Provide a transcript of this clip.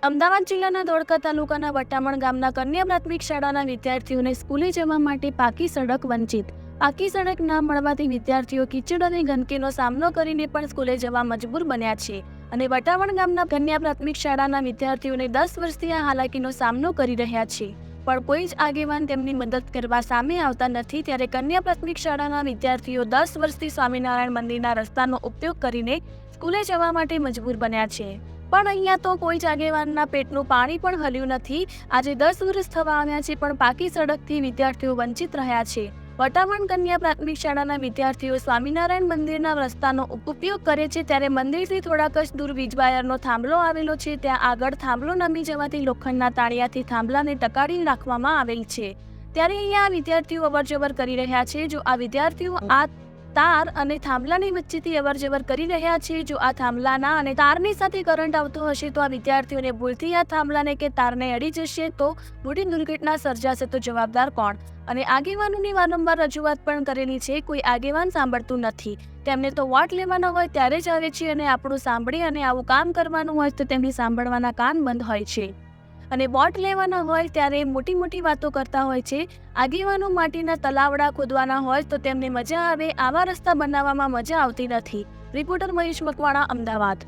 અમદાવાદ જિલ્લાના ધોળકા તાલુકાના વટામણ ગામના કન્યા પ્રાથમિક શાળાના વિદ્યાર્થીઓને સ્કૂલે જવા માટે પાકી સડક વંચિત. પાકી સડક ના મળવાથી વિદ્યાર્થીઓ કીચડ અને ગંદકીનો સામનો કરીને પણ સ્કૂલે જવા મજબૂર બન્યા છે અને વટામણ ગામના કન્યા પ્રાથમિક શાળાના વિદ્યાર્થીઓને 10 વર્ષથી આ હાલાકીનો સામનો કરી રહ્યા છે, પણ કોઈ જ આગેવાન તેમની મદદ કરવા સામે આવતા નથી. ત્યારે કન્યા પ્રાથમિક શાળાના વિદ્યાર્થીઓ 10 વર્ષથી સ્વામિનારાયણ મંદિરના રસ્તાનો ઉપયોગ કરીને સ્કૂલે જવા માટે મજબૂર બન્યા છે, પણ અહીંયા તો કોઈ જ આગેવાનના પેટનું પાણી પણ હલ્યું નથી. આજે 10 વર્ષ થવા આવ્યા છે, પણ પાકી સડકથી વિદ્યાર્થીઓ વંચિત રહ્યા છે. વટામણ કન્યા પ્રાથમિક શાળાના વિદ્યાર્થીઓ સ્વામિનારાયણ મંદિરના રસ્તાનો ઉપયોગ કરે છે, ત્યારે મંદિરથી થોડાક જ દૂર વીજવાયરનો થાંભલો આવેલો છે. ત્યાં આગળ થાંભલો નમી જવાથી લોખંડના તાળિયાથી થાંભલાને ટકાવી રાખવામાં આવેલ છે. ત્યારે અહીંયા વિદ્યાર્થીઓ અવરજવર કરી રહ્યા છે. જો આ વિદ્યાર્થીઓ આ તાર અને થાંભલાની વચ્ચેથી અવરજવર કરી રહ્યા છે, જો આ થાંભલાના અને તારની સાથે કરંટ આવતો હશે તો આ વિદ્યાર્થીઓને ભૂલથી આ થાંભલાને કે તારને અડી જશે તો મોટી દુર્ઘટના સર્જાશે, તો જવાબદાર કોણ? અને આગેવાનોની વારંવાર રજૂઆત પણ કરેલી છે, કોઈ આગેવાન સાંભળતું નથી. તેમને તો વોટ લેવાનો હોય ત્યારે જ આવે છે અને આપણું સાંભળી અને આવું કામ કરવાનું હોય તો તેમની સાંભળવાના કાન બંધ હોય છે અને વોટ લેવાના હોય ત્યારે મોટી મોટી વાતો કરતા હોય છે. આગેવાનો માટીના તલાવડા ખોદવાના હોય તો તેમને મજા આવે, આવા રસ્તા બનાવવામાં મજા આવતી નથી. રિપોર્ટર મહેશ મકવાણા, અમદાવાદ.